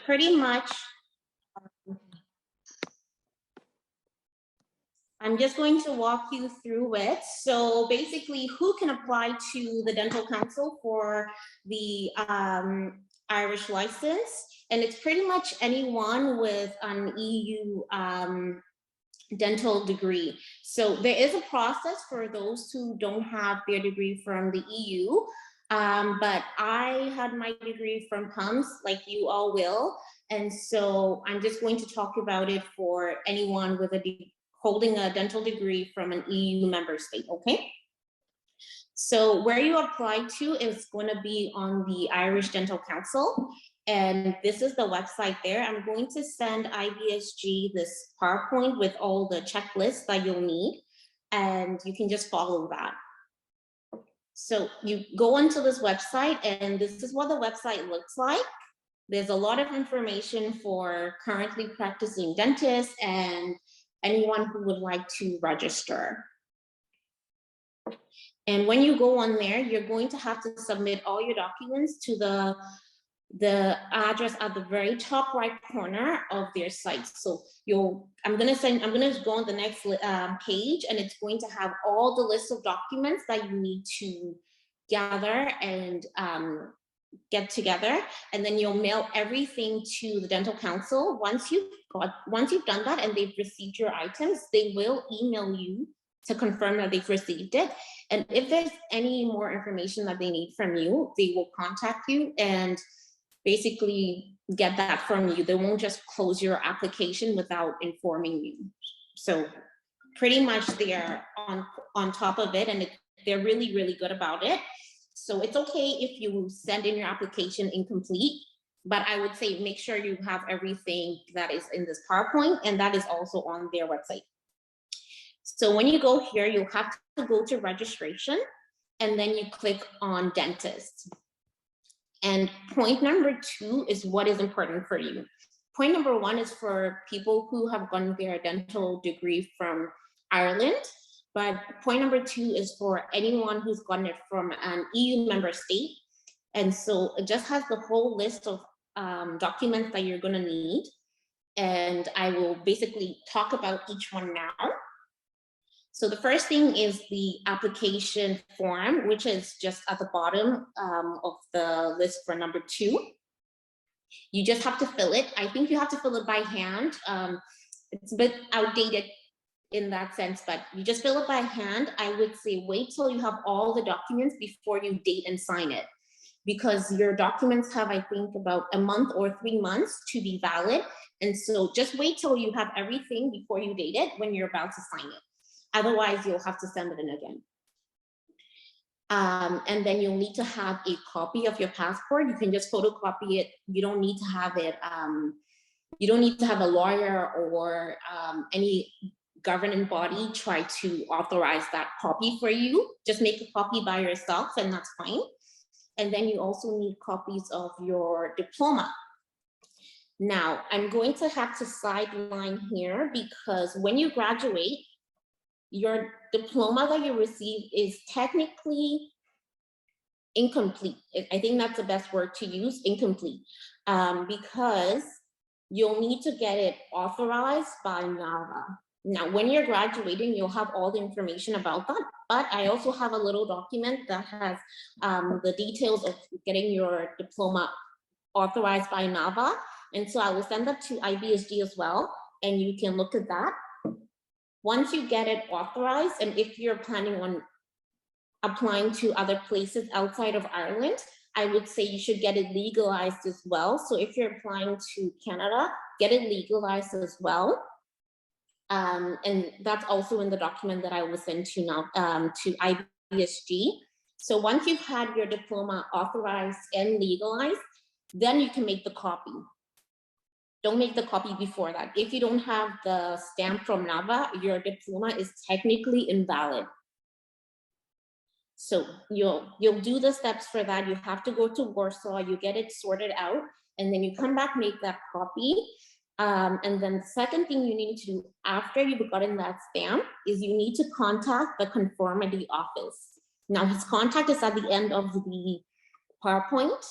pretty much, I'm just going to walk you through it. So basically, who can apply to the Dental Council for the Irish license? And it's pretty much anyone with an EU dental degree. So there is a process for those who don't have their degree from the EU. But I had my degree from PUMS, like you all will. And so I'm just going to talk about it for anyone with holding a dental degree from an EU member state, okay? So where you apply to is going to be on the Irish Dental Council. And this is the website there. I'm going to send IBSG this PowerPoint with all the checklists that you'll need, and you can just follow that. So you go onto this website, and this is what the website looks like. There's a lot of information for currently practicing dentists and anyone who would like to register. And when you go on there, you're going to have to submit all your documents to the address at the very top right corner of their site. So I'm gonna go on the next page, and it's going to have all the list of documents that you need to gather and get together, and then you'll mail everything to the Dental Council. Once you've done that and they've received your items, they will email you to confirm that they've received it. And if there's any more information that they need from you, they will contact you and basically get that from you. They won't just close your application without informing you. So pretty much they are on top of it, and they're really, really good about it. So it's okay if you send in your application incomplete, but I would say make sure you have everything that is in this PowerPoint, and that is also on their website. So when you go here, you'll have to go to registration, and then you click on dentist. And point number 2 is what is important for you. Point number 1 is for people who have gotten their dental degree from Ireland. But point number 2 is for anyone who's gotten it from an EU member state. And so it just has the whole list of documents that you're gonna need. And I will basically talk about each one now. So the first thing is the application form, which is just at the bottom of the list for number 2. You just have to fill it. I think you have to fill it by hand. It's a bit outdated in that sense, but you just fill it by hand. I would say wait till you have all the documents before you date and sign it, because your documents have, I think, about a month or 3 months to be valid. And so just wait till you have everything before you date it when you're about to sign it. Otherwise, you'll have to send it in again. And then you'll need to have a copy of your passport. You can just photocopy it. You don't need to have it. You don't need to have a lawyer or any governing body try to authorize that copy for you. Just make a copy by yourself, and that's fine. And then you also need copies of your diploma. Now, I'm going to have to sideline here, because when you graduate, your diploma that you receive is technically incomplete. I think that's the best word to use, incomplete, because you'll need to get it authorized by NAVA. Now, when you're graduating, you'll have all the information about that, but I also have a little document that has the details of getting your diploma authorized by NAVA. And so I will send that to IBSG as well, and you can look at that. Once you get it authorized, and if you're planning on applying to other places outside of Ireland, I would say you should get it legalized as well. So if you're applying to Canada, get it legalized as well. And that's also in the document that I will send to now to IBSG. So once you've had your diploma authorized and legalized, then you can make the copy. Don't make the copy before that. If you don't have the stamp from NAVA, your diploma is technically invalid. So you'll do the steps for that. You have to go to Warsaw, you get it sorted out, and then you come back, make that copy. And then the second thing you need to do after you've gotten that stamp is you need to contact the Conformity office. Now his contact is at the end of the PowerPoint.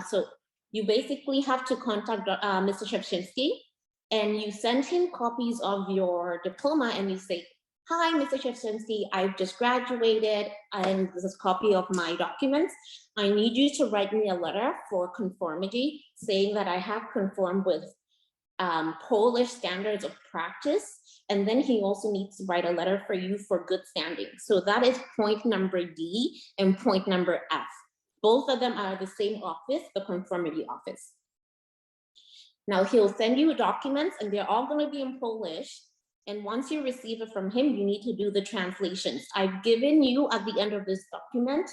So you basically have to contact Mr. Shevchinsky, and you send him copies of your diploma, and you say, "Hi, Mr. Shevchinsky, I've just graduated, and this is a copy of my documents. I need you to write me a letter for conformity, saying that I have conformed with Polish standards of practice." And then he also needs to write a letter for you for good standing. So that is point number D and point number F. Both of them are the same office, the conformity office. Now he'll send you documents, and they're all going to be in Polish. And once you receive it from him, you need to do the translations. I've given you at the end of this document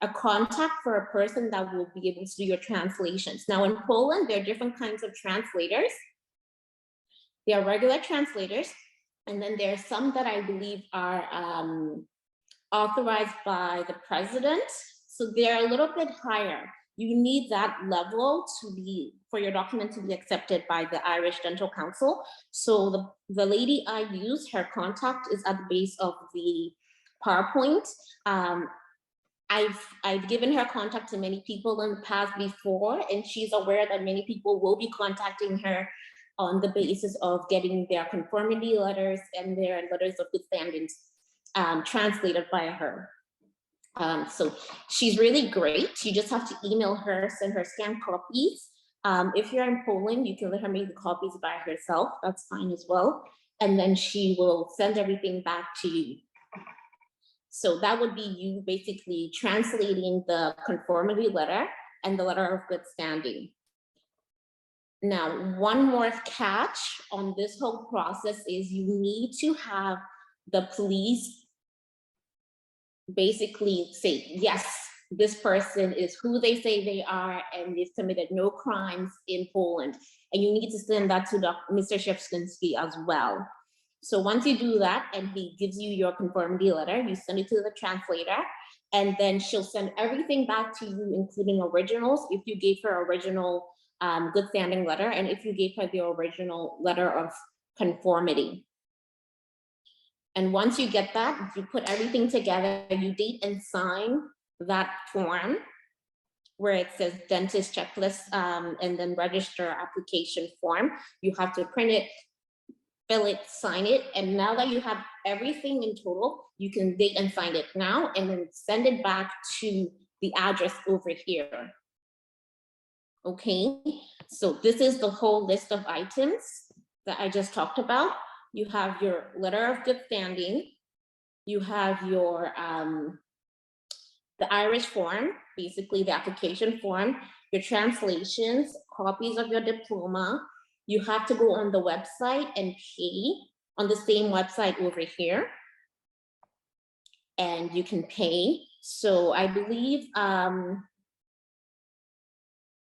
a contact for a person that will be able to do your translations. Now in Poland, there are different kinds of translators. There are regular translators, and then there are some that I believe are authorized by the president. So they're a little bit higher. You need that level for your document to be accepted by the Irish Dental Council. So the lady I use, her contact is at the base of the PowerPoint. I've given her contact to many people in the past before, and she's aware that many people will be contacting her on the basis of getting their conformity letters and their letters of good standings translated by her. So she's really great. You just have to email her, send her scanned copies. If you're in Poland, you can let her make the copies by herself. That's fine as well. And then she will send everything back to you. So that would be you basically translating the conformity letter and the letter of good standing. Now, one more catch on this whole process is you need to have the police basically say, yes, this person is who they say they are, and they've committed no crimes in Poland. And you need to send that to Mr. Shevchinsky as well. So once you do that, and he gives you your conformity letter, you send it to the translator, and then she'll send everything back to you, including originals, if you gave her original good standing letter, and if you gave her the original letter of conformity. And once you get that, you put everything together, you date and sign that form where it says dentist checklist and then register application form. You have to print it, fill it, sign it. And now that you have everything in total, you can date and sign it now and then send it back to the address over here. Okay, so this is the whole list of items that I just talked about. You have your letter of good standing, you have your the Irish form, basically the application form, your translations, copies of your diploma. You have to go on the website and pay on the same website over here, and you can pay. So I believe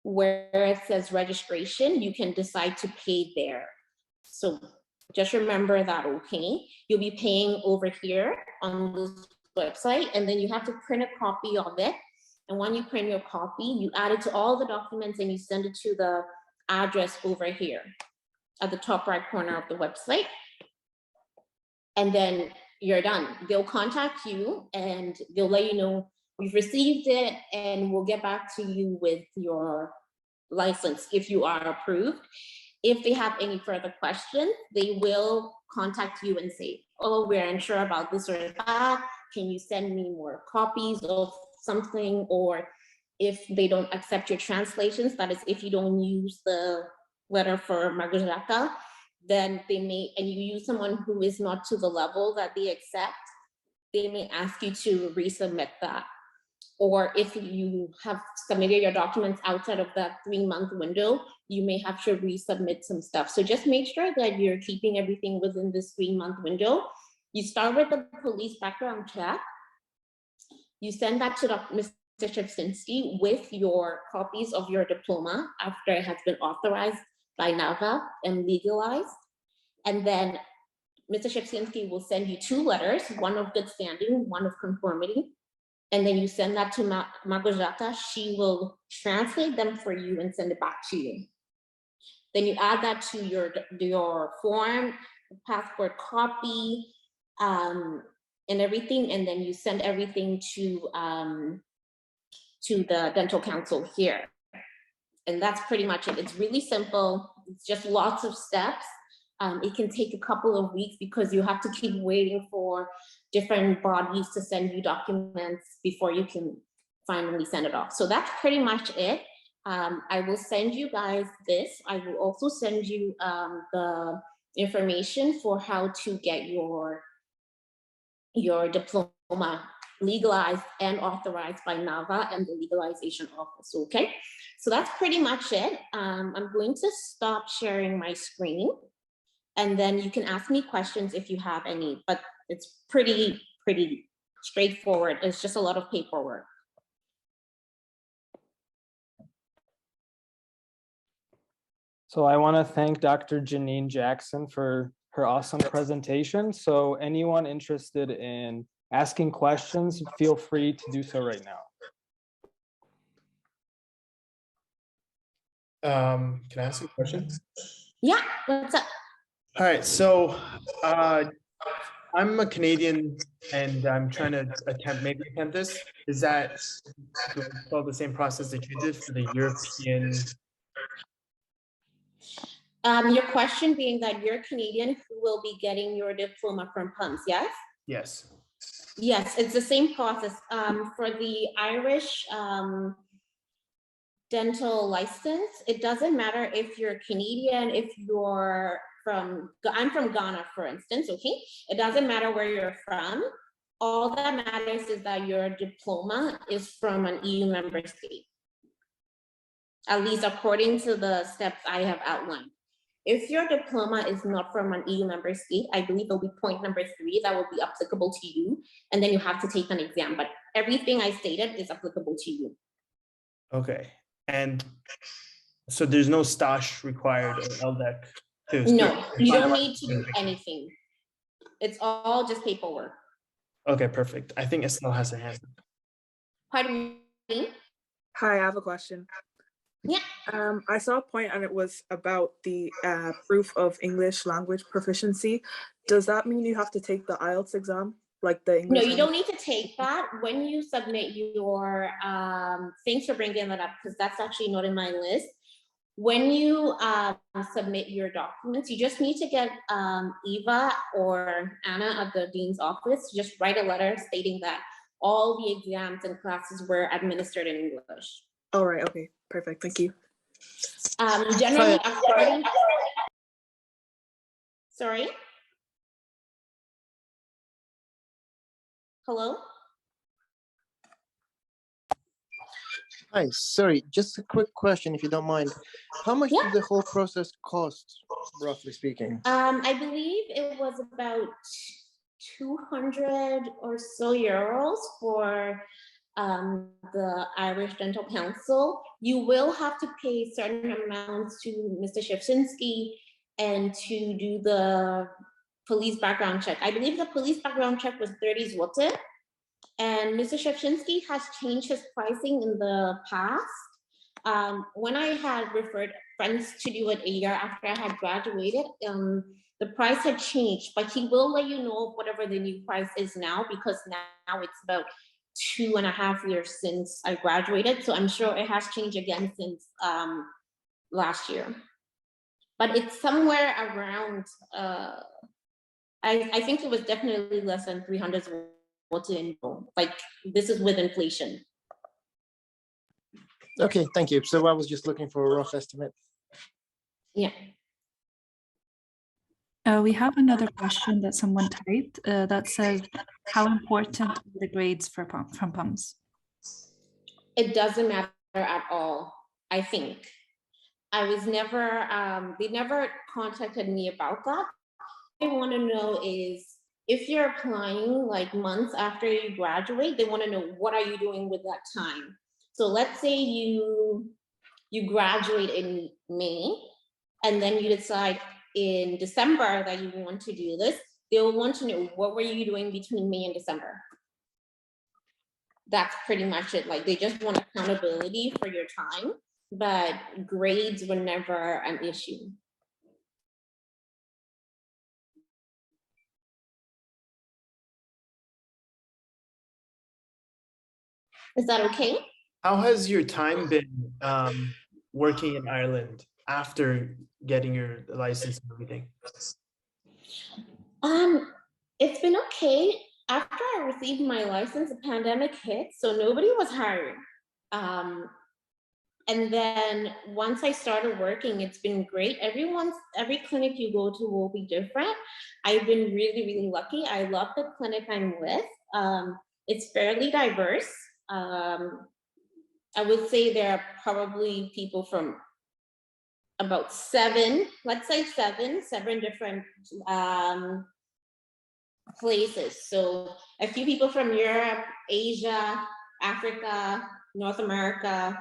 where it says registration, you can decide to pay there. So just remember that, okay? You'll be paying over here on this website, and then you have to print a copy of it. And when you print your copy, you add it to all the documents and you send it to the address over here at the top right corner of the website. And then you're done. They'll contact you and they'll let you know we've received it, and we'll get back to you with your license if you are approved. If they have any further questions, they will contact you and say, oh, we're unsure about this or that. Can you send me more copies of something? Or if they don't accept your translations, that is, if you don't use the letter for Małgorzata, then they may, and you use someone who is not to the level that they accept, they may ask you to resubmit that. Or if you have submitted your documents outside of that 3-month window, you may have to resubmit some stuff. So just make sure that you're keeping everything within this 3-month window. You start with the police background check. You send that to Mr. Shevchinsky with your copies of your diploma after it has been authorized by NAVA and legalized. And then Mr. Shevchinsky will send you 2 letters, one of good standing, one of conformity. And then you send that to Małgorzata. She will translate them for you and send it back to you. Then you add that to your form, passport copy, and everything. And then you send everything to the dental council here. And that's pretty much it. It's really simple. It's just lots of steps. It can take a couple of weeks because you have to keep waiting for different bodies to send you documents before you can finally send it off. So that's pretty much it. I will send you guys this. I will also send you the information for how to get your diploma legalized and authorized by NAVA and the legalization office. Okay, so that's pretty much it. I'm going to stop sharing my screen, and then you can ask me questions if you have any, but it's pretty straightforward. It's just a lot of paperwork. So I want to thank Dr. Janine Jackson for her awesome presentation. So anyone interested in asking questions, feel free to do so right now. Can I ask a question? Yeah, what's up? All right, so I'm a Canadian and I'm trying to attempt this. Is that follow the same process that you did for the European? Your question being that you're Canadian who will be getting your diploma from PUMS, yes? Yes. Yes, it's the same process. For the Irish dental license, it doesn't matter if you're Canadian, if you're I'm from Ghana, for instance, okay? It doesn't matter where you're from. All that matters is that your diploma is from an EU member state, at least according to the steps I have outlined. If your diploma is not from an EU member state, I believe it'll be point number 3 that will be applicable to you, and then you have to take an exam, but everything I stated is applicable to you. Okay, and so there's no stage required or LDEC? No, you don't need to do anything. It's all just paperwork. Okay, perfect. I think Estelle has her hand. Pardon me? Hi, I have a question. Yeah. I saw a point and it was about the proof of English language proficiency. Does that mean you have to take the IELTS exam? Like the English? No, you don't need to take that. When you submit your, thanks for bringing that up because that's actually not in my list. When you submit your documents, you just need to get Eva or Anna at the Dean's office, just write a letter stating that all the exams and classes were administered in English. All right, okay, perfect, thank you. Generally, sorry? Hello? Hi, sorry, just a quick question if you don't mind. How much did the whole process cost, roughly speaking? I believe it was about 200 or so euros for the Irish Dental Council. You will have to pay certain amounts to Mr. Shevchinski and to do the police background check. I believe the police background check was 30 zloty. And Mr. Shevchinski has changed his pricing in the past. When I had referred friends to do it a year after I had graduated, the price had changed, but he will let you know whatever the new price is now, because now it's about 2.5 years since I graduated. So I'm sure it has changed again since last year. But it's somewhere around, I think it was definitely less than 300 like this is with inflation. Okay, thank you. So I was just looking for a rough estimate. Yeah. We have another question that someone typed that says, how important are the grades from PUMS? It doesn't matter at all, I think. I was never, they never contacted me about that. What I want to know is, if you're applying like months after you graduate, they want to know what are you doing with that time. So let's say you graduate in May, and then you decide in December that you want to do this. They'll want to know, what were you doing between May and December? That's pretty much it. Like, they just want accountability for your time, but grades were never an issue. Is that okay? How has your time been working in Ireland after getting your license and everything? It's been okay. After I received my license, the pandemic hit, so nobody was hiring. And then once I started working, it's been great. Every clinic you go to will be different. I've been really, really lucky. I love the clinic I'm with. It's fairly diverse. I would say there are probably people from about seven different places. So a few people from Europe, Asia, Africa, North America.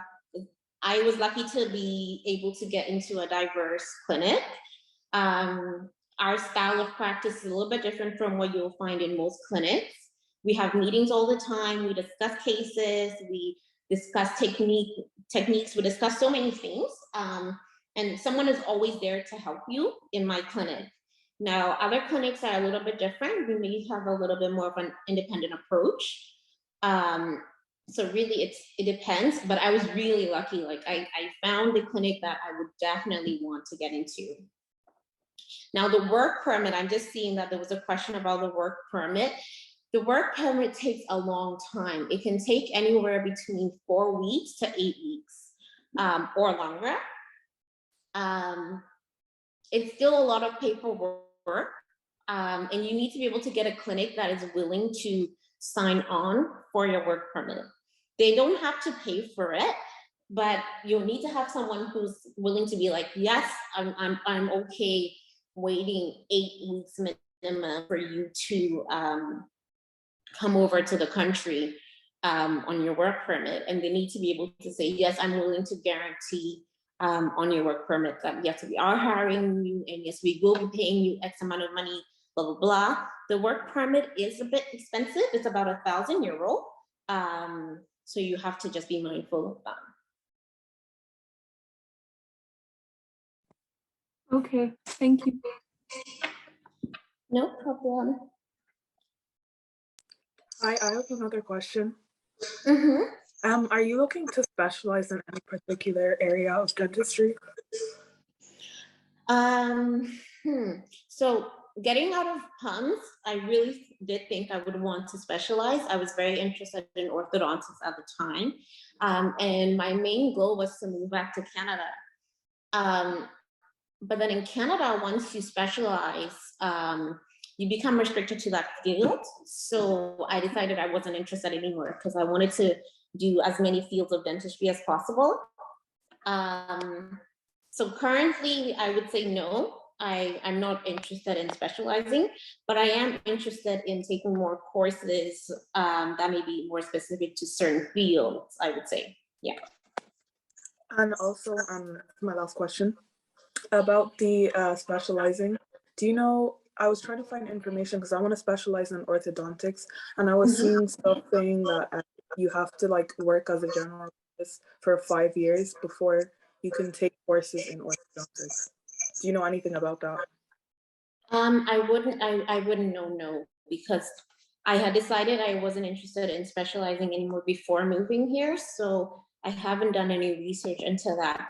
I was lucky to be able to get into a diverse clinic. Our style of practice is a little bit different from what you'll find in most clinics. We have meetings all the time. We discuss cases. We discuss techniques. We discuss so many things. And someone is always there to help you in my clinic. Now, other clinics are a little bit different. We may have a little bit more of an independent approach. So really, it depends. But I was really lucky. Like I found the clinic that I would definitely want to get into. Now, the work permit, I'm just seeing that there was a question about the work permit. The work permit takes a long time. It can take anywhere between 4 weeks to 8 weeks or longer. It's still a lot of paperwork, and you need to be able to get a clinic that is willing to sign on for your work permit. They don't have to pay for it, but you'll need to have someone who's willing to be like, yes, I'm okay waiting 8 weeks minimum for you to come over to the country on your work permit. And they need to be able to say, yes, I'm willing to guarantee on your work permit that yes, we are hiring you, and yes, we will be paying you X amount of money, blah, blah, blah. The work permit is a bit expensive. It's about €1,000. So you have to just be mindful of that. Okay, thank you. No problem. I have another question. Mm-hmm. Are you looking to specialize in any particular area of dentistry? So getting out of PUMS, I really did think I would want to specialize. I was very interested in orthodontics at the time. And my main goal was to move back to Canada. But then in Canada, once you specialize, you become restricted to that field. So I decided I wasn't interested anymore because I wanted to do as many fields of dentistry as possible. So currently, I would say no, I'm not interested in specializing, but I am interested in taking more courses that may be more specific to certain fields, I would say, yeah. And also, my last question about the specializing. Do you know, I was trying to find information because I want to specialize in orthodontics, and I was seeing stuff saying that you have to like work as a general dentist for 5 years before you can take courses in orthodontics. Do you know anything about that? I wouldn't know, no, because I had decided I wasn't interested in specializing anymore before moving here, so I haven't done any research into that.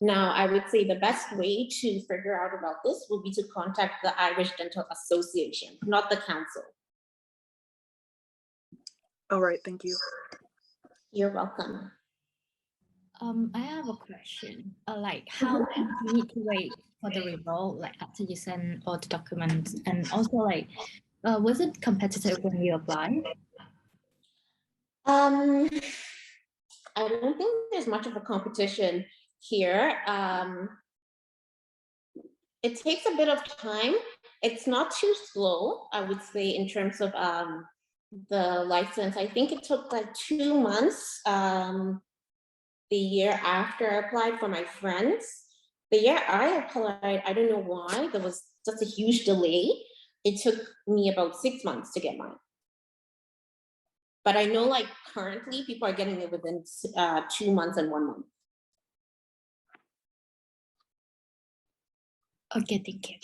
Now, I would say the best way to figure out about this would be to contact the Irish Dental Association, not the council. All right, thank you. You're welcome. I have a question. Like, how long do you need to wait for the result, like after you send all the documents? And also, like, was it competitive when you applied? I don't think there's much of a competition here. It takes a bit of time. It's not too slow, I would say, in terms of the license. I think it took like 2 months. The year after I applied for my friends. The year I applied, I don't know why, there was just a huge delay. It took me about 6 months to get mine. But I know like currently people are getting it within 2 months and 1 month. Okay, thank you.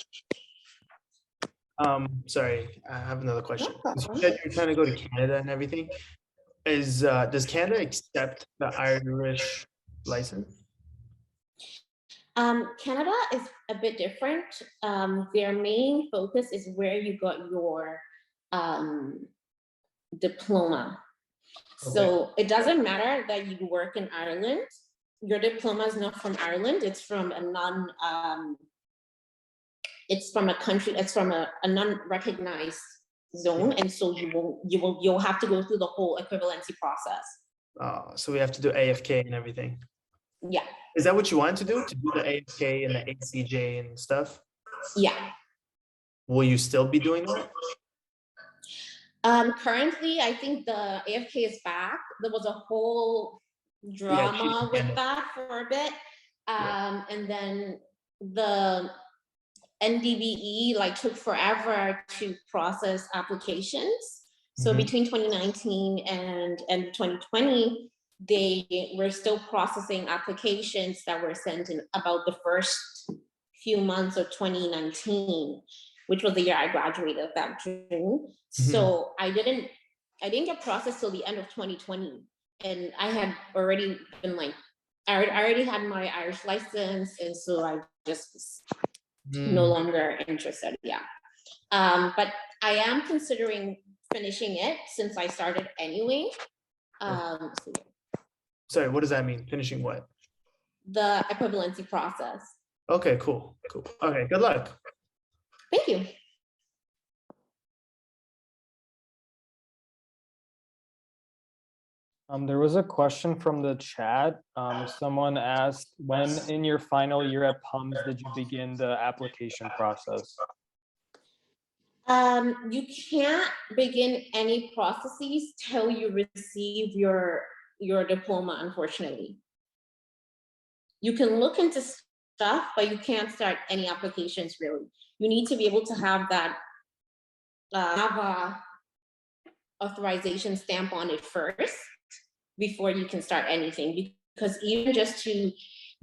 Sorry, I have another question. No You problem. said you're trying to go to Canada and everything. Does Canada accept the Irish license? Canada is a bit different. Their main focus is where you got your diploma. Okay. So it doesn't matter that you work in Ireland. Your diploma is not from Ireland. It's from a it's from a country. It's from a non-recognized zone, and so you'll have to go through the whole equivalency process. So we have to do AFK and everything. Yeah. Is that what you wanted to do the AFK and the ACJ and stuff? Yeah. Will you still be doing that? Currently, I think the AFK is back. There was a whole drama with that for a bit. And then the NDVE like took forever to process applications. So between 2019 and 2020, they were still processing applications that were sent in about the first few months of 2019, which was the year I graduated that June. So I didn't get processed till the end of 2020. And I had already been like, I already had my Irish license. And so I just was no longer interested. Yeah. But I am considering finishing it since I started anyway. Sorry, what does that mean? Finishing what? The equivalency process. Okay, cool. Okay, good luck. Thank you. There was a question from the chat. Someone asked, when in your final year at PUMS did you begin the application process? You can't begin any processes till you receive your diploma, unfortunately. You can look into stuff, but you can't start any applications really. You need to be able to have that have a authorization stamp on it first before you can start anything, because even just to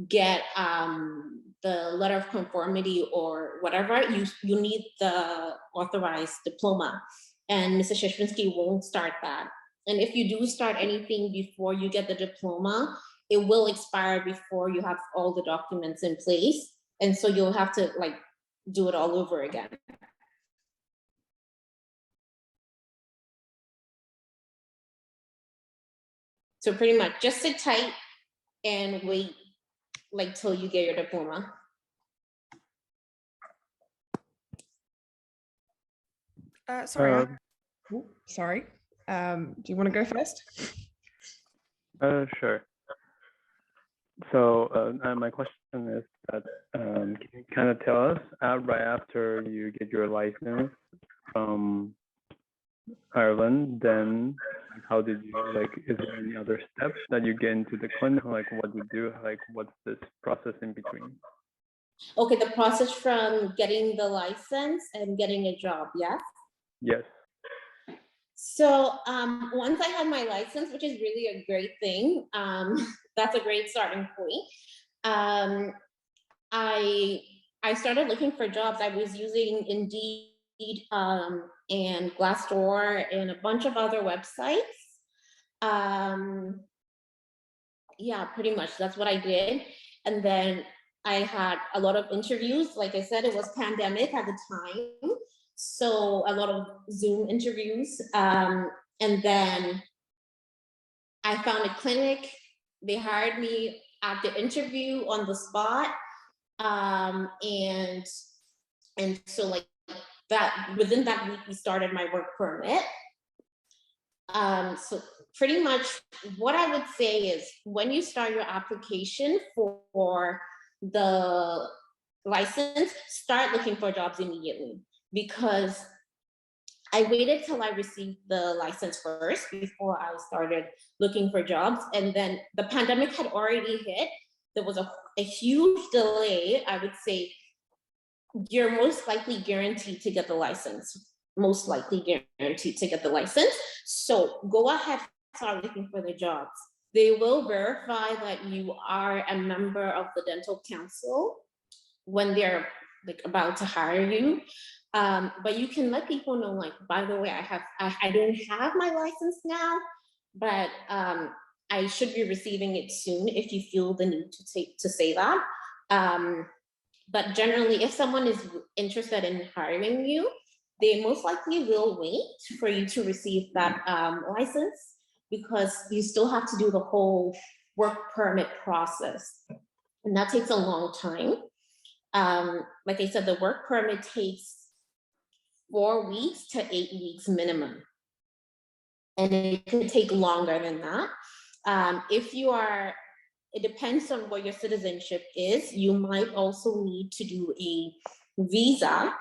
get the letter of conformity or whatever, you need the authorized diploma, and Mr. Shishvinsky won't start that. And if you do start anything before you get the diploma, it will expire before you have all the documents in place, and so you'll have to like do it all over again. So pretty much just sit tight and wait like till you get your diploma. Sorry. Sorry. Do you want to go first? Sure. So my question is that can you kind of tell us right after you get your license from Ireland, then how did you is there any other steps that you get into the clinic, like what you do, like what's this process in between? Okay, the process from getting the license and getting a job, yes? Yes. So once I had my license, which is really a great thing, that's a great starting point. I started looking for jobs. I was using Indeed and Glassdoor and a bunch of other websites. Yeah, pretty much that's what I did. And then I had a lot of interviews. Like I said, it was pandemic at the time, so a lot of Zoom interviews. And then I found a clinic. They hired me at the interview on the spot. And so like that, within that week, we started my work permit. So pretty much what I would say is when you start your application for the license, start looking for jobs immediately, because I waited till I received the license first before I started looking for jobs. And then the pandemic had already hit. There was a huge delay. I would say you're most likely guaranteed to get the license. Most likely guaranteed to get the license. So go ahead, start looking for the jobs. They will verify that you are a member of the dental council when they're like about to hire you. But you can let people know, like, by the way, I don't have my license now, but I should be receiving it soon if you feel the need to say that. But generally, if someone is interested in hiring you, they most likely will wait for you to receive that license, because you still have to do the whole work permit process. And that takes a long time. Like I said, the work permit takes 4 weeks to 8 weeks minimum. And it could take longer than that. If you are, it depends on what your citizenship is. You might also need to do a visa,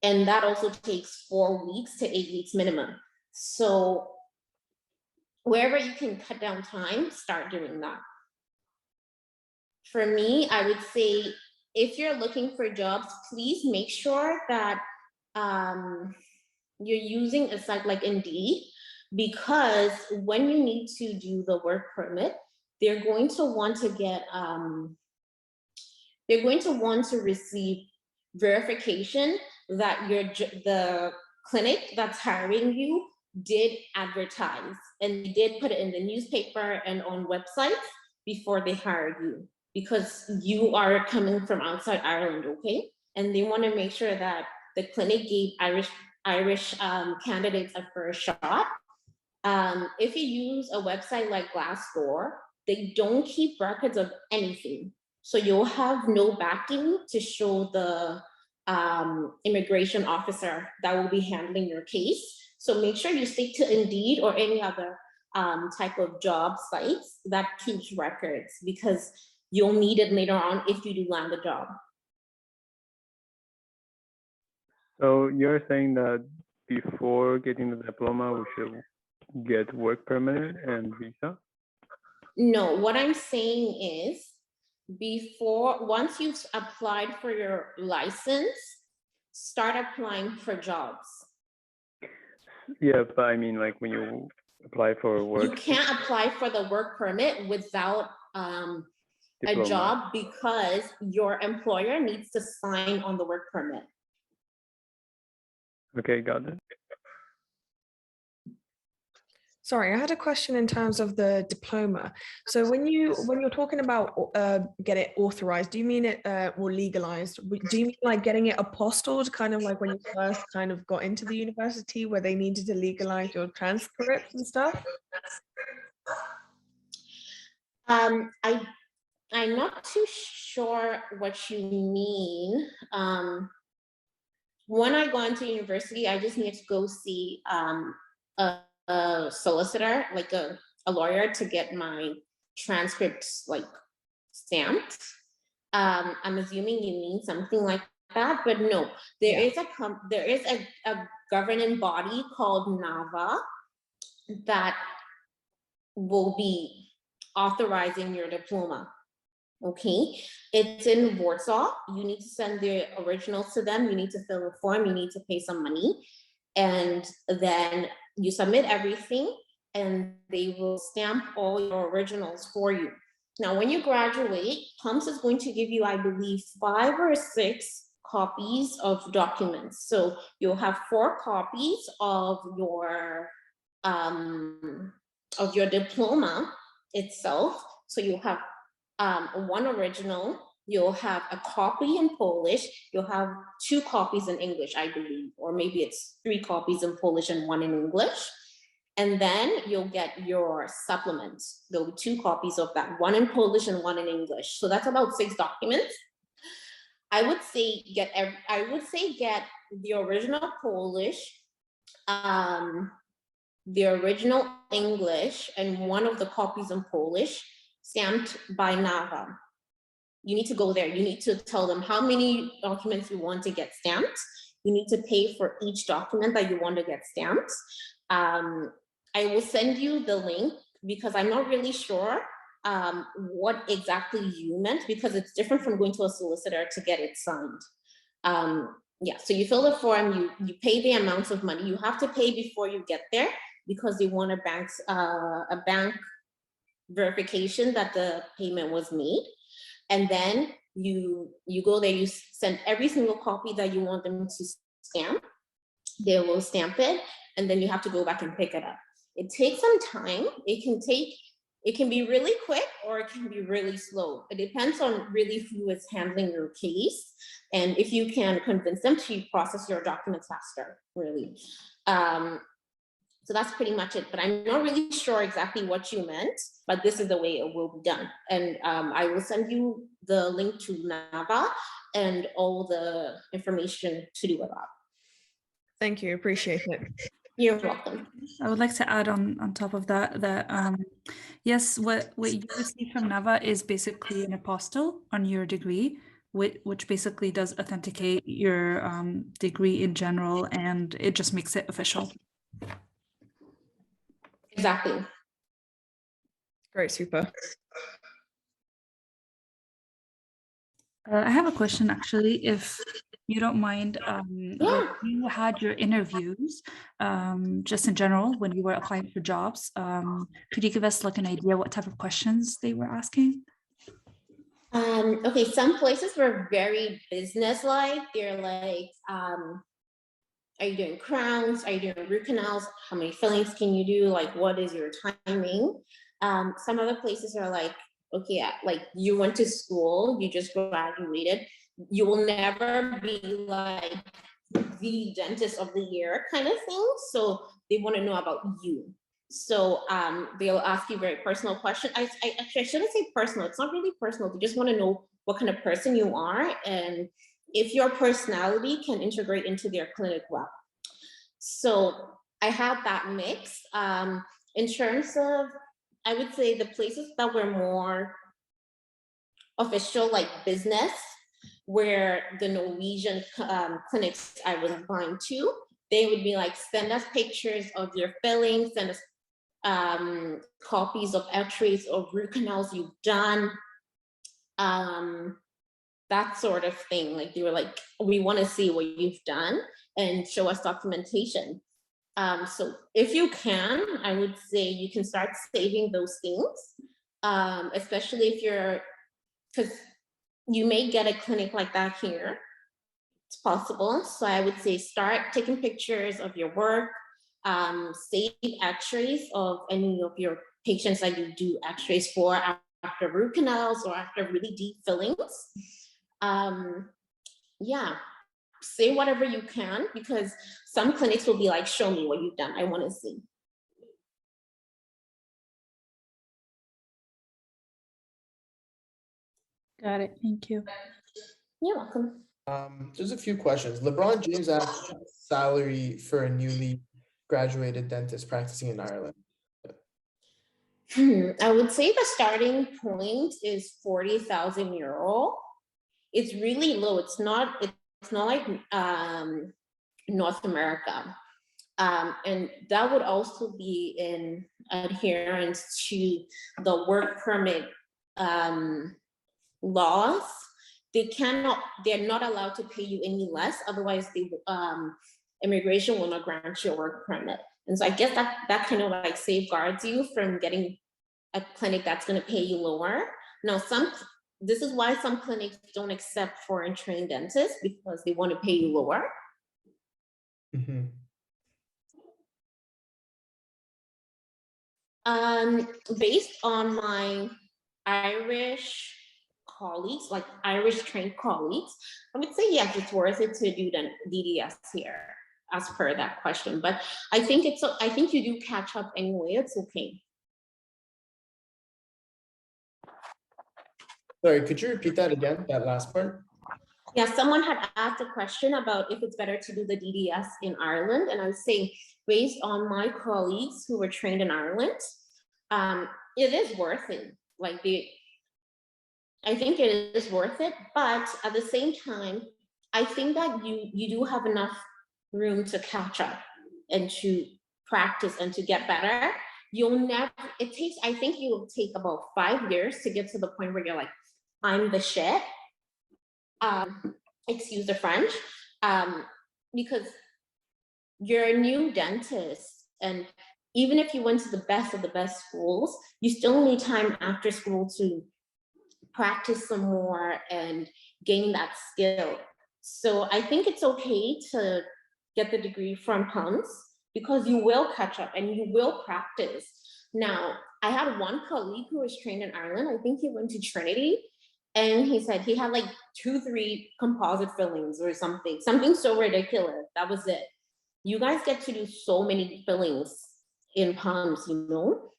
and that also takes 4 weeks to 8 weeks minimum. So wherever you can cut down time, start doing that. For me, I would say, if you're looking for jobs, please make sure that you're using a site like Indeed, because when you need to do the work permit, they're going to want to get, they're going to want to receive verification that the clinic that's hiring you did advertise, and they did put it in the newspaper and on websites before they hired you, because you are coming from outside Ireland, okay? And they want to make sure that the clinic gave Irish candidates a first shot. If you use a website like Glassdoor, they don't keep records of anything. So you'll have no backing to show the immigration officer that will be handling your case. So make sure you stick to Indeed or any other type of job sites that keeps records, because you'll need it later on if you do land a job. So you're saying that before getting the diploma, we should get work permit and visa? No, what I'm saying is, once you've applied for your license, start applying for jobs. Yeah, but I mean, like when you apply for work. You can't apply for the work permit without a job, because your employer needs to sign on the work permit. Okay, got it. Sorry, I had a question in terms of the diploma. So when you're talking about get it authorized, do you mean it or legalized? Do you mean like getting it apostilled, kind of like when you first kind of got into the university where they needed to legalize your transcripts and stuff? I'm not too sure what you mean. When I go into university, I just need to go see a solicitor, like a lawyer, to get my transcripts like stamped. I'm assuming you mean something like that, but no, there is a governing body called NAVA that will be authorizing your diploma. Okay, it's in Warsaw. You need to send the originals to them. You need to fill a form. You need to pay some money, and then you submit everything, and they will stamp all your originals for you. Now, when you graduate, PUMS is going to give you, I believe, 5 or 6 copies of documents. So you'll have 4 copies of your diploma itself. So you'll have 1 original, you'll have a copy in Polish, you'll have 2 copies in English, I believe, or maybe it's 3 copies in Polish and 1 in English. And then you'll get your supplement. There'll be 2 copies of that, 1 in Polish and 1 in English. So that's about 6 documents. I would say get the original Polish, the original English, and 1 of the copies in Polish, stamped by NAVA. You need to go there. You need to tell them how many documents you want to get stamped. You need to pay for each document that you want to get stamped. I will send you the link, because I'm not really sure what exactly you meant, because it's different from going to a solicitor to get it signed. Yeah, so you fill the form, you pay the amounts of money. You have to pay before you get there, because they want a bank verification that the payment was made. And then you go there, you send every single copy that you want them to stamp. They will stamp it, and then you have to go back and pick it up. It takes some time. It can take It can be really quick or it can be really slow. It depends on really who is handling your case and if you can convince them to process your documents faster, really. So that's pretty much it, but I'm not really sure exactly what you meant, but this is the way it will be done. And I will send you the link to NAVA and all the information to do with that. Thank you, appreciate it. You're welcome. I would like to add on top of that yes, what you receive from NAVA is basically an apostille on your degree, which basically does authenticate your degree in general, and it just makes it official. Exactly. Great, super. I have a question, actually, if you don't mind. Yeah. When you had your interviews, just in general, when you were applying for jobs, could you give us like an idea what type of questions they were asking? Okay, some places were very business-like. They're like, are you doing crowns? Are you doing root canals? How many fillings can you do? Like, what is your timing? Some other places are like, okay, like you went to school, you just graduated. You will never be like the dentist of the year kind of thing. So they want to know about you. So they'll ask you very personal questions. Actually, I shouldn't say personal. It's not really personal. They just want to know what kind of person you are and if your personality can integrate into their clinic well. So I had that mix. In terms of, I would say the places that were more official, like business, where the Norwegian clinics I was applying to, they would be like, send us pictures of your fillings, send us copies of x-rays or root canals you've done, that sort of thing. Like they were like, we want to see what you've done and show us documentation. So if you can, I would say you can start saving those things, especially if you're, because you may get a clinic like that here. It's possible. So I would say start taking pictures of your work, save x-rays of any of your patients that you do x-rays for after root canals or after really deep fillings. Yeah, say whatever you can, because some clinics will be like, show me what you've done, I want to see. Got it, thank you. You're welcome. There's a few questions. LeBron James asked salary for a newly graduated dentist practicing in Ireland. I would say the starting point is 40,000 euro. It's really low. It's not like North America. And that would also be in adherence to the work permit laws. They're not allowed to pay you any less, otherwise immigration will not grant you a work permit. And so I guess that kind of like safeguards you from getting a clinic that's going to pay you lower. Now, this is why some clinics don't accept foreign trained dentists, because they want to pay you lower. Mm-hmm. Based on my Irish colleagues, like Irish trained colleagues, I would say yes, it's worth it to do the DDS here, as per that question. But I think you do catch up anyway. It's okay. Sorry, could you repeat that again, that last part? Yeah, someone had asked a question about if it's better to do the DDS in Ireland, and I was saying, based on my colleagues who were trained in Ireland, it is worth it. Like I think it is worth it, but at the same time, I think that you do have enough room to catch up and to practice and to get better. I think you'll take about 5 years to get to the point where you're like, I'm the shit. Excuse the French, because you're a new dentist, and even if you went to the best of the best schools, you still need time after school to practice some more and gain that skill. So I think it's okay to get the degree from HUMS, because you will catch up and you will practice. Now, I had one colleague who was trained in Ireland. I think he went to Trinity, and he said he had like 2-3 composite fillings or something so ridiculous. That was it. You guys get to do so many fillings in pumps, you know.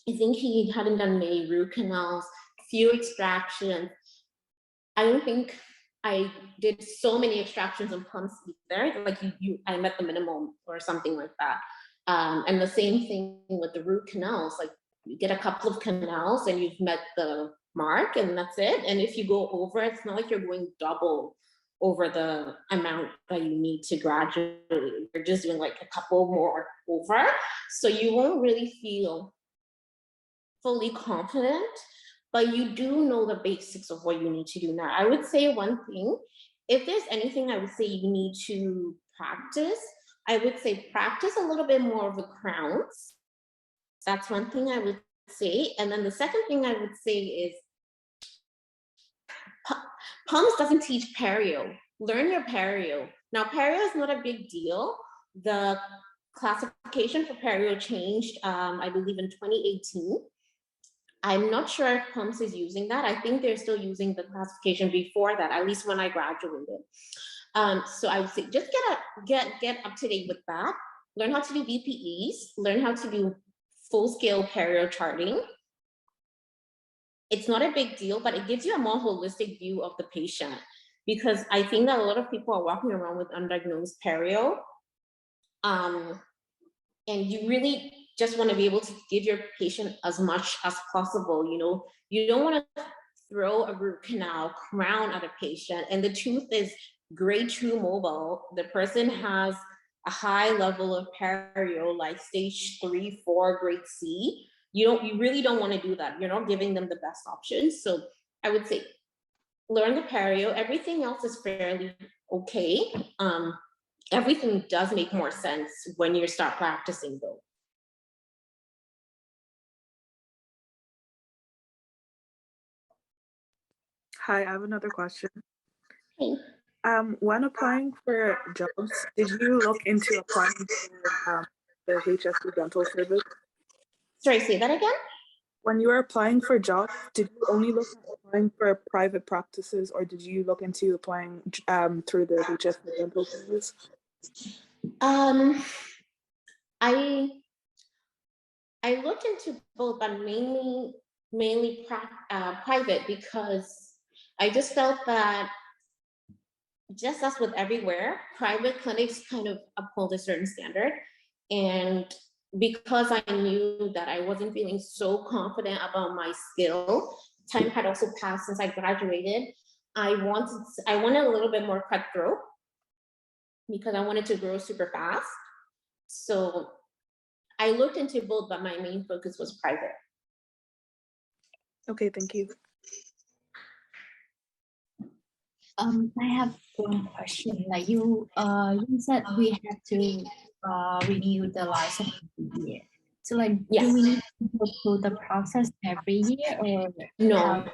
I think he hadn't done many root canals, few extractions. I don't think I did so many extractions and pumps either. Like I met the minimum or something like that. And the same thing with the root canals. Like you get a couple of canals and you've met the mark, and that's it. And if you go over, it's not like you're going double over the amount that you need to graduate. You're just doing like a couple more over. So you won't really feel fully confident, but you do know the basics of what you need to do now. I would say one thing, if there's anything I would say you need to practice, I would say practice a little bit more of the crowns. That's one thing I would say. And then the second thing I would say is PUMS doesn't teach perio. Learn your perio. Now, perio is not a big deal. The classification for perio changed, I believe, in 2018. I'm not sure if PUMS is using that. I think they're still using the classification before that, at least when I graduated. So I would say just get up to date with that. Learn how to do BPEs. Learn how to do full-scale perio charting. It's not a big deal, but it gives you a more holistic view of the patient, because I think that a lot of people are walking around with undiagnosed perio. And you really just want to be able to give your patient as much as possible. You know, you don't want to throw a root canal crown at a patient. And the truth is, grade 2 mobile, the person has a high level of perio, like stage 3, 4, grade C. You really don't want to do that. You're not giving them the best options. So I would say learn the perio. Everything else is fairly okay. Everything does make more sense when you start practicing though. Hi, I have another question. Hey. When applying for jobs, did you look into applying for the HSC dental service? Sorry, say that again? When you were applying for jobs, did you only look at applying for private practices, or did you look into applying through the HSC dental service? I looked into both, but mainly private, because I just felt that, just as with everywhere, private clinics kind of uphold a certain standard. And because I knew that I wasn't feeling so confident about my skill, time had also passed since I graduated. I wanted a little bit more cutthroat because I wanted to grow super fast. So I looked into both, but my main focus was private. Okay, thank you. I have one question. Like you said we have to renew the license every year. So like, yes. Do we need to go through the process every year, or no?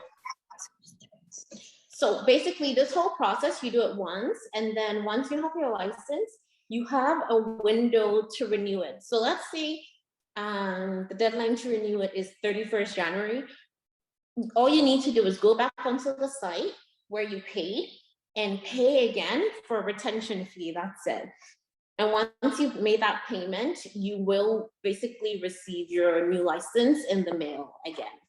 So basically, this whole process, you do it once, and then once you have your license, you have a window to renew it. So let's say the deadline to renew it is 31st January. All you need to do is go back onto the site where you paid and pay again for a retention fee. That's it. And once you've made that payment, you will basically receive your new license in the mail again.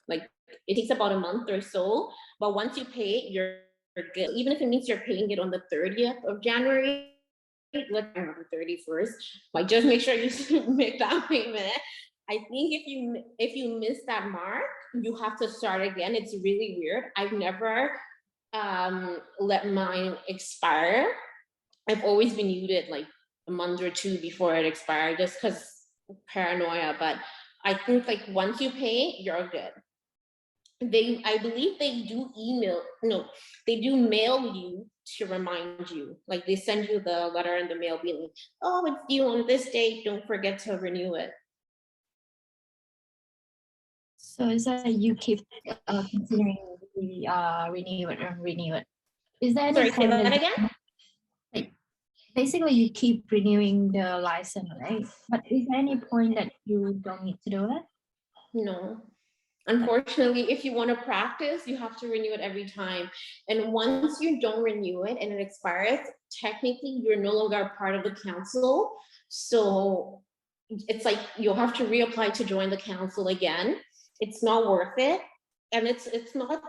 Like, it takes about a month or so, but once you pay, you're good. Even if it means you're paying it on the 30th of January, let's say the 31st, like just make sure you make that payment. I think if you miss that mark, you have to start again. It's really weird. I've never let mine expire. I've always renewed it like a month or two before it expired, just because paranoia. But I think like once you pay, you're good. I believe they do they do mail you to remind you. Like they send you the letter in the mail being like, oh, it's due on this date, don't forget to renew it. So is that you keep considering the renew it. Is there any Sorry, say that again? Like, basically you keep renewing the license, right? But is there any point that you don't need to do it? No. Unfortunately, if you want to practice, you have to renew it every time. And once you don't renew it and it expires, technically you're no longer a part of the council. So it's like you'll have to reapply to join the council again. It's not worth it. And it's not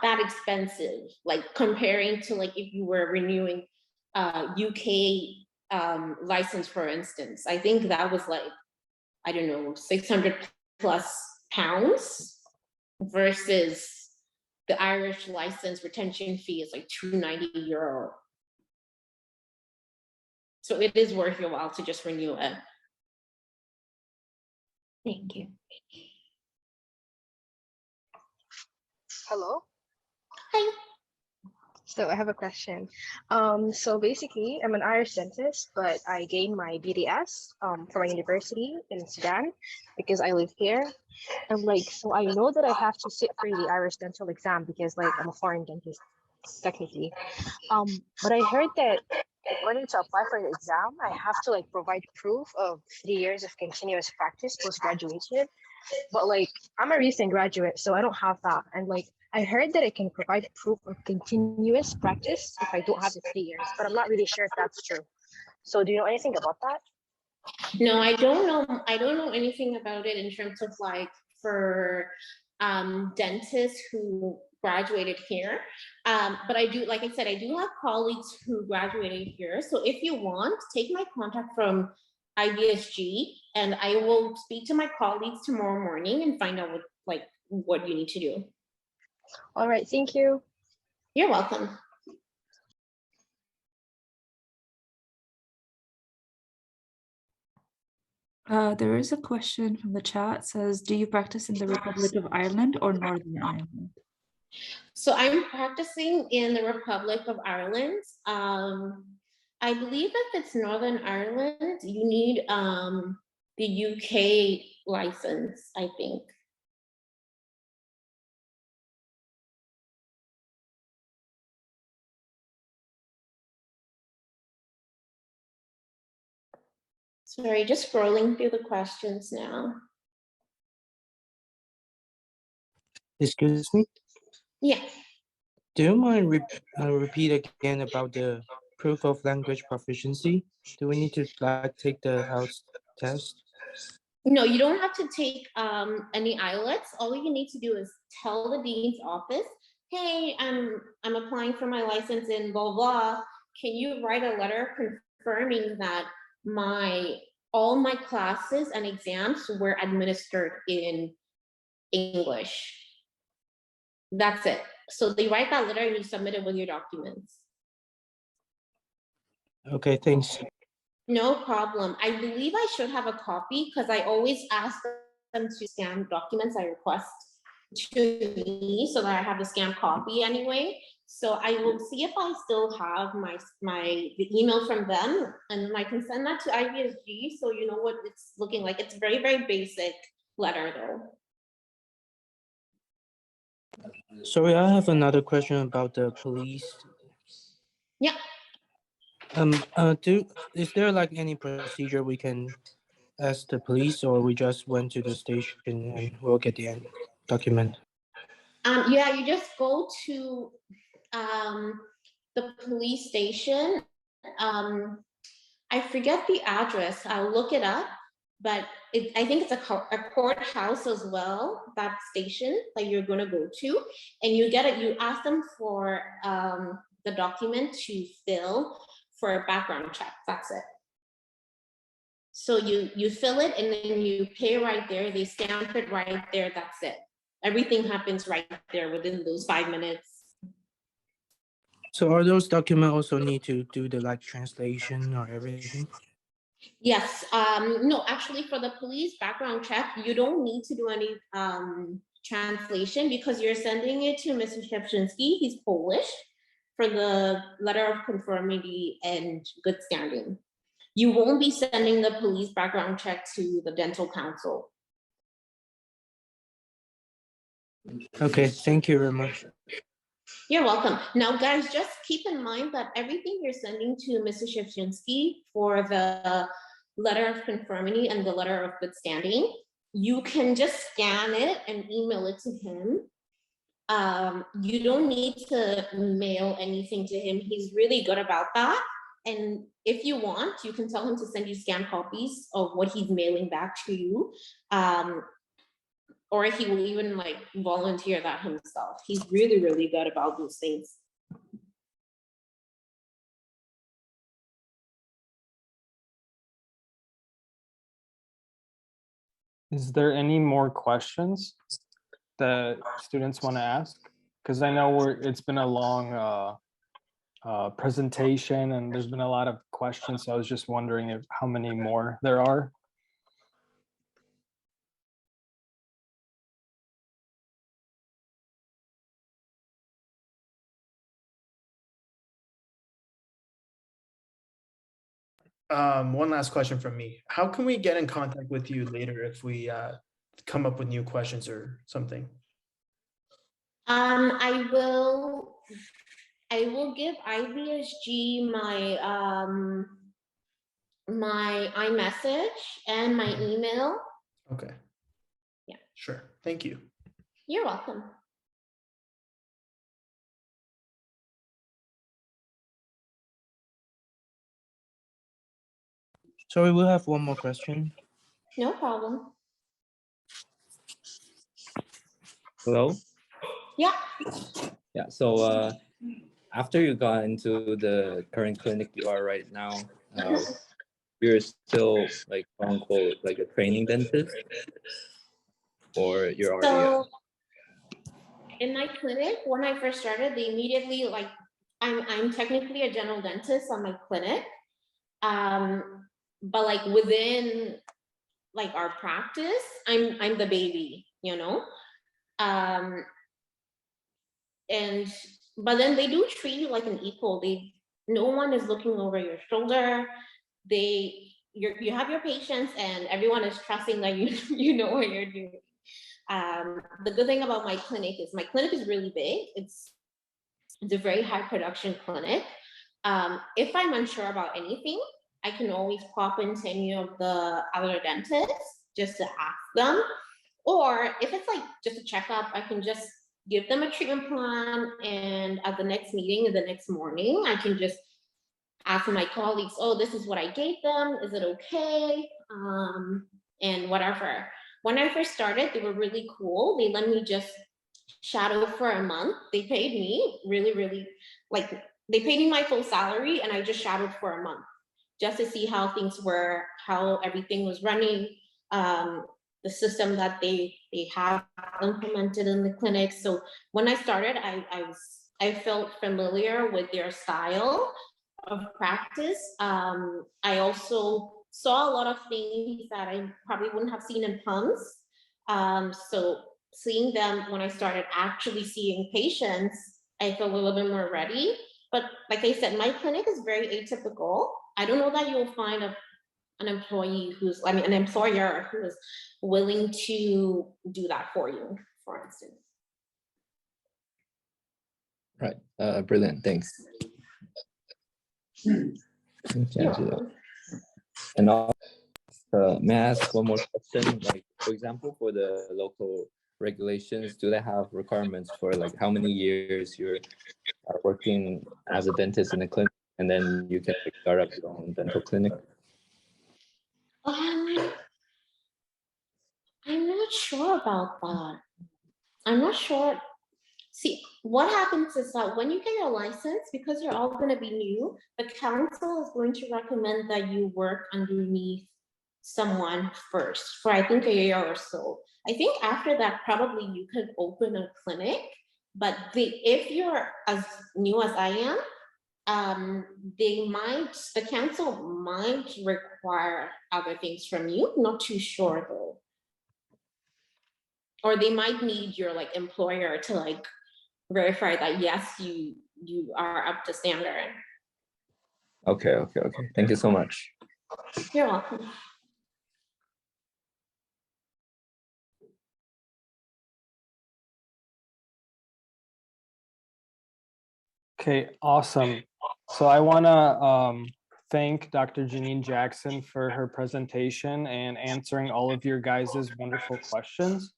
that expensive, like comparing to like if you were renewing UK license, for instance. I think that was like, I don't know, 600 plus pounds versus the Irish license retention fee is like €290. So it is worth your while to just renew it. Thank you. Hello. Hi. So I have a question. So basically, I'm an Irish dentist, but I gained my BDS from my university in Sudan because I live here. And like, so I know that I have to sit for the Irish dental exam because like I'm a foreign dentist technically. But I heard that in order to apply for the exam, I have to like provide proof of 3 years of continuous practice post graduation. But like I'm a recent graduate, so I don't have that. And like I heard that I can provide proof of continuous practice if I don't have the 3 years, but I'm not really sure if that's true. So do you know anything about that? No, I don't know. I don't know anything about it in terms of like for dentists who graduated here. But I do, like I said, I do have colleagues who graduated here. So if you want, take my contact from IVSG and I will speak to my colleagues tomorrow morning and find out what you need to do. All right, thank you. You're welcome. There is a question from the chat. It says, do you practice in the Republic of Ireland or Northern Ireland? So I'm practicing in the Republic of Ireland. I believe if it's Northern Ireland, you need the UK license, I think. Sorry, just scrolling through the questions now. Excuse me? Yeah. Do you mind repeat again about the proof of language proficiency? Do we need to like take the house test? No, you don't have to take any IELTS. All you need to do is tell the dean's office, hey, I'm applying for my license in blah, blah. Can you write a letter confirming that all my classes and exams were administered in English? That's it. So they write that letter and you submit it with your documents. Okay, thanks. No problem. I believe I should have a copy because I always ask them to scan documents I request to me so that I have the scanned copy anyway. So I will see if I still have the email from them and I can send that to IVSG so you know what it's looking like. It's very, very basic letter though. Sorry, I have another question about the police. Yeah. Is there like any procedure we can ask the police, or we just went to the station and we'll get the document? Yeah, you just go to the police station. I forget the address. I'll look it up, but I think it's a courthouse as well, that station that you're going to go to, and you ask them for the document to fill for a background check. That's it. So you fill it and then you pay right there. They stamp it right there. That's it. Everything happens right there within those 5 minutes. So are those documents also need to do the like translation or everything? Yes. No, actually for the police background check, you don't need to do any translation because you're sending it to Mr. Szepczynski. He's Polish for the letter of conformity and good standing. You won't be sending the police background check to the dental council. Okay, thank you very much. You're welcome. Now, guys, just keep in mind that everything you're sending to Mr. Szepczynski for the letter of conformity and the letter of good standing, you can just scan it and email it to him. You don't need to mail anything to him. He's really good about that. And if you want, you can tell him to send you scanned copies of what he's mailing back to you. Or he will even like volunteer that himself. He's really, really good about those things. Is there any more questions that students want to ask? Because I know it's been a long presentation and there's been a lot of questions. So I was just wondering how many more there are. One last question from me. How can we get in contact with you later if we come up with new questions or something? I will give IVSG my iMessage and my email. Okay. Yeah. Sure. Thank you. You're welcome. Sorry, we'll have one more question. No problem. Hello? Yeah. Yeah, so after you got into the current clinic you are right now, you're still like quote unquote like a training dentist, or you're already So in my clinic, when I first started, they immediately like, I'm technically a general dentist on my clinic. But like within like our practice, I'm the baby, you know? But then they do treat you like an equal. No one is looking over your shoulder. You have your patients and everyone is trusting that you know what you're doing. The good thing about my clinic is really big. It's a very high production clinic. If I'm unsure about anything, I can always pop into any of the other dentists just to ask them. Or if it's like just a checkup, I can just give them a treatment plan, and at the next meeting the next morning, I can just ask my colleagues, oh, this is what I gave them, is it okay? And whatever. When I first started, they were really cool. They let me just shadow for a month. They paid me really, like, they paid me my full salary and I just shadowed for a month just to see how things were, how everything was running, the system that they have implemented in the clinic. So when I started, I felt familiar with their style of practice. I also saw a lot of things that I probably wouldn't have seen in PUMS. So seeing them when I started actually seeing patients, I felt a little bit more ready. But like I said, my clinic is very atypical. I don't know that you'll find an employer who is willing to do that for you, for instance. right. Brilliant, thanks. And also, may I ask one more question? Like, for example, for the local regulations, do they have requirements for like how many years you're working as a dentist in a clinic, and then you can like, start up your own dental clinic? I'm not sure about that. I'm not sure. See, what happens is that when you get your license, because you're all going to be new, the council is going to recommend that you work underneath someone first for I think a year or so. I think after that, probably you could open a clinic, but if you're as new as I am, the council might require other things from you. Not too sure though. Or they might need your like employer to like verify that yes, you are up to standard. Okay. Thank you so much. You're welcome. Okay, awesome. So I want to thank Dr. Janine Jackson for her presentation and answering all of your guys' wonderful questions.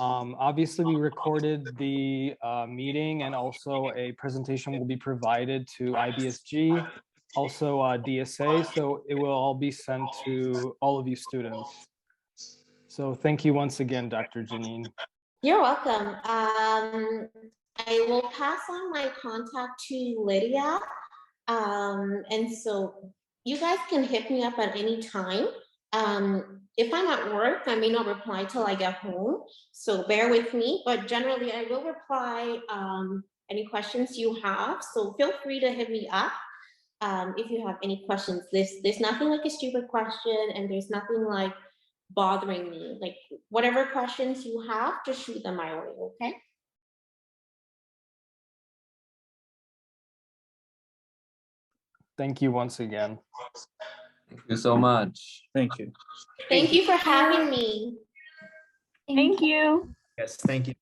Obviously, we recorded the meeting, and also a presentation will be provided to IBSG, also DSA, so it will all be sent to all of you students. So thank you once again, Dr. Janine. You're welcome. I will pass on my contact to Lydia. And so you guys can hit me up at any time. If I'm at work, I may not reply till I get home, so bear with me, but generally I will reply any questions you have, so feel free to hit me up if you have any questions. There's nothing like a stupid question, and there's nothing like bothering me. Like, whatever questions you have, just shoot them my way, okay? Thank you once again. Thank you so much. Thank you. Thank you for having me. Thank you. Yes, thank you.